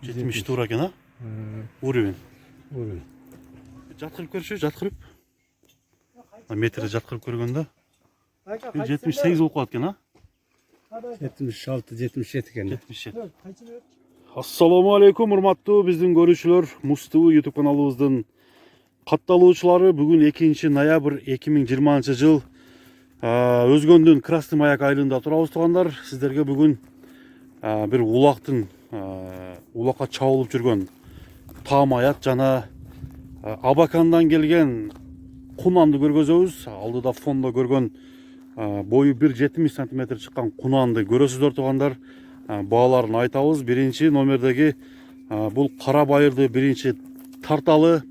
Жетимиш туура экен, а? Уровень. Жаткырып көрчү, жаткырып. Метрди жаткырып көргөндө 78 болуп калат экен, а? 76, 77 ekan. 77. Assalamu alaikum, урматтуу биздин көрүүчүлөр. Муз ТВ YouTube каналыбыздын катталуучулары. Бүгүн 2 ноябрь 2020 жыл. Өзгөндүн Красный Маяк айылында турабыз туугандар. Сиздерге бүгүн бир улакка чабылып жүргөн таам аят жана Абакандан келген кунанды көргөзөбүз. Алдыда фондо көргөн бою 1,70 см чыккан кунанды көрөсүздөр туугандар. Бааларын айтабыз. Биринчи номердеги бул кара байырды биринчи тарталы.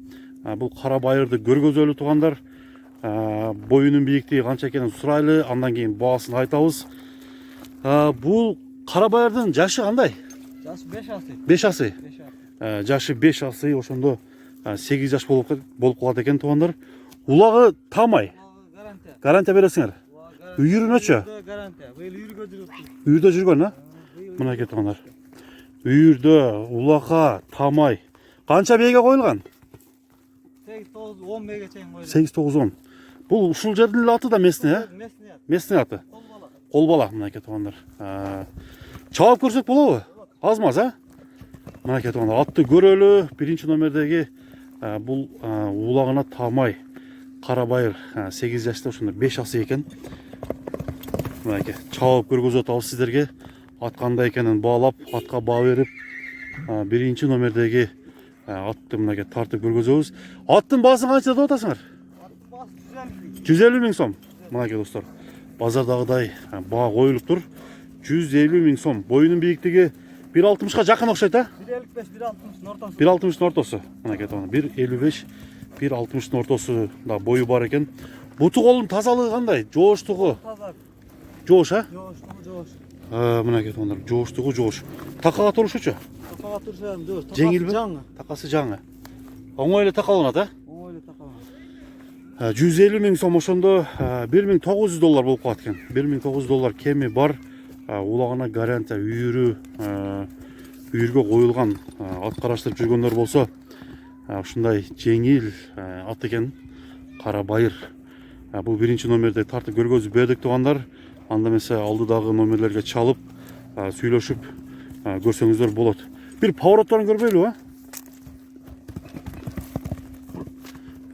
Бул кара байырды көргөзөлү туугандар. Боюнун бийиктиги канча экенин сурайлы, андан кийин баасын айтабыз. Бул кара байырдын жашы кандай? Жашы 5 асый. 5 асый. Жашы 5 асый, ошондо 8 жаш болуп калат экен туугандар. Улагы таамай. Гарантия бересиңер. Үйүрүнөчү? Гарантия. Быйыл үйүргө жүрөт. Үйүрдө жүргөн, а? Мына туугандар. Үйүрдө, улакка, таамай. Канча бейге коюлган? 8-9-10 бейге чейин коюлган. 8-9-10. Бул ушул жердин аты да местный, а? Местный аты. Кол бала, мына туугандар. Чабып көрсөк болобу? Азмаз, а? Мына туугандар, атты көрөлү. Биринчи номердеги бул улагына таамай. Кара байыр 8 жашта, ошондо 5 асый экен. Мына чабып көргөзүп атабыз сиздерге. Ат кандай экенин баалап, атка баа берип, биринчи номердеги атты мына тартып көргөзөбүз. Аттын баасын канча деп атасыңар? Аттын баасы 150 миң сом. Мына достор, базардагыдай баа коюлуптур. 150 миң сом. Боюнун бийиктиги 1,60га жакын окшойт, а? 1,55-1,60 ортосу. 1,60 ортосу. Мына туугандар, 1,55-1,60 ортосу да бою бар экен. Буту колунун тазалыгы кандай? Жооштугу? Таза. Жоош, а? Жоош. Мына туугандар, жооштугу жоош. Такага турушучу? Такага турса жоош. Жеңилби? Жаңы. Такасы жаңы. Оңой эле такаланат, а? Оңой эле такаланат. 150 миң сом, ошондо $1,900 болуп калат экен. $1,900 кеми бар. Улагына гарантия, үйүргө коюлган. Ат караштырып жүргөндөр болсо, ушундай жеңил ат экен. Кара байыр. Бул биринчи номерде тартып көргөзүп бердик туугандар. Анда эмесе алдыдагы номерлерге чалып, сүйлөшүп көрсөңүздөр болот. Бир поворотторун көрбөйлүбү, а?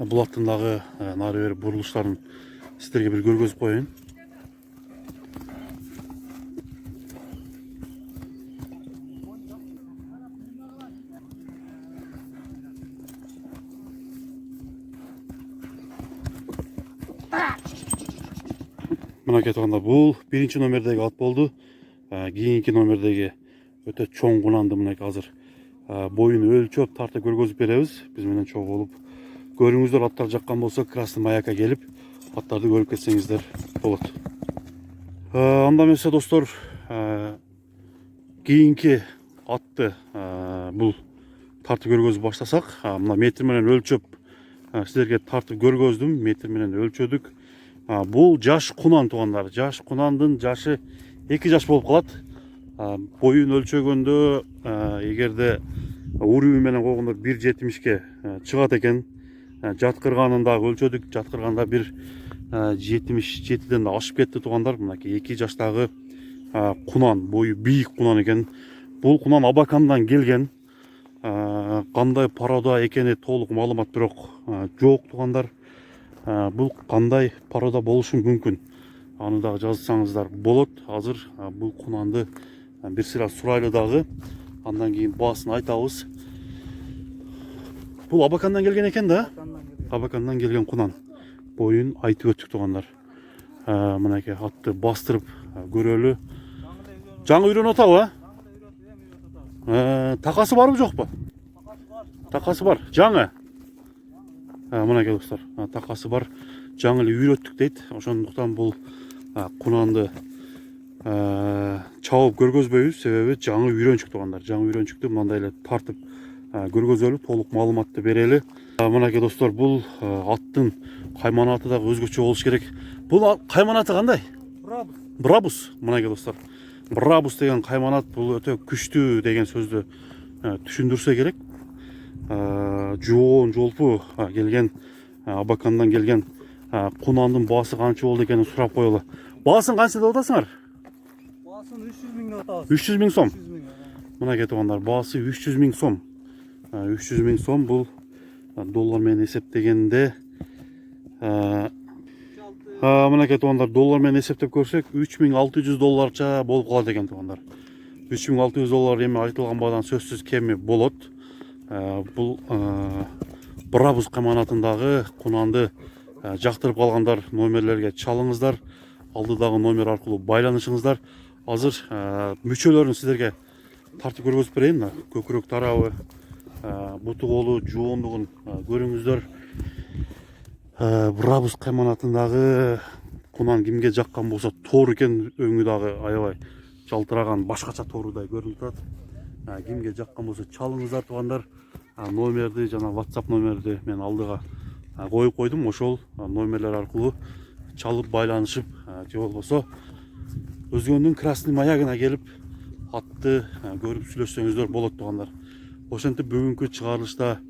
Бул аттын дагы нары бери бурулуштарын сиздерге бир көргөзүп коеюн. Мына туугандар, бул биринчи номердеги ат болду. Кийинки номердеги өтө чоң кунанды мына азыр боюн өлчөп тартып көргөзүп беребиз. Биз менен чогуу болуп көрүңүздөр. Аттар жаккан болсо Красный Маякка келип аттарды көрүп кетсеңиздер болот. Анда эмесе достор, кийинки атты бул тартып көргөзүп баштасак, мына метр менен өлчөп сиздерге тартып көргөздүм. Метр менен өлчөдүк. Бул жаш кунан туугандар. Жаш кунандын жашы 2 жаш болуп калат. Боюн өлчөгөндө эгерде уровень менен койгондо 1,70ке чыгат экен. Жаткырганын дагы өлчөдүк. Жаткырганда 1,77ден да ашып кетти туугандар. Мынакей 2 жаштагы кунан, бою бийик кунан экен. Бул кунан Абакандан келген. Кандай порода экени толук маалымат бирок жок туугандар. Бул кандай порода болушу мүмкүн? Аны дагы жазсаңыздар болот. Азыр бул кунанды бир сыйра сурайлы дагы. Андан кийин баасын айтабыз. Бул Абакандан келген экен да? Абакандан келген кунан. Боюн айтып өттүк туугандар. Мынакей атты бастырып көрөлү. Жаңы үйрөнүп атабы, а? Такасы барбы жокпу? Такасы бар. Жаңы. Мынакей достор, такасы бар. Жаңы эле үйрөттүк дейт. Ошондуктан бул кунанды чабып көргөзбөйбүз. Себеби жаңы үйрөнчүк туугандар. Жаңы үйрөнчүктү мындай эле тартып көргөзөлү, толук маалыматты берели. Мынакей достор, бұл аттың қайманаты да өзгөчө болуш керек. Бұл қайманаты қандай? Brabus. Брабус. Мынакей достор, Брабус деген қайманат бұл өте күшті деген сөзді түшүндүрсө керек. Жоон жолпу келген, Абакандан келген кунандын баасы канча болду экенин сурап коелу. Баасын канча деп атасыңар? Baaсын 300 ming деп атабыз. 300 миң сом. 300 ming. Мынакей туугандар, баасы 300 миң сом. 300 миң сом бұл доллар менен эсептегенде мынакей туугандар, доллар менен эсептеп көрсөк 3600 долларча болуп калат экен туугандар. 3600 доллар эми айтылган баадан сөзсүз кеми болот. Бұл Брабус кайманатындагы кунанды жактырып калгандар номерлерге чалыңыздар. Алдыдагы номер аркылуу байланышыңыздар. Азыр мүчөлөрүн сиздерге тартып көргөзүп берейин. Көкүрөк тарабы, буту колу жоондугун көрүңүздөр. Брабус кайманатындагы кунан кимге жаккан болсо тоор экен, өңү дагы аябай жалтыраган башкача тоорудай көрүнүп турат. Кимге жаккан болсо чалыңыздар туугандар. Номерди жана WhatsApp номерди мен алдыга коюп койдум. Ошол номерлер аркылуу чалып байланышып, же болбосо Өзгөндүн красный маягына келип атты көрүп сүйлөшсөңүздөр болот туугандар. Ошентип бүгүнкү чыгарылышта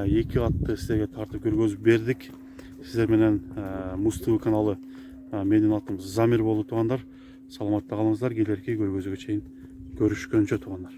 эки атты сиздерге тартып көргөзүп бердик. Сиздер менен Муз ТВ каналы, менин атым Замир болду туугандар. Саламатта калыңыздар. Келерки көргөзүүгө чейин көрүшкөнчө туугандар.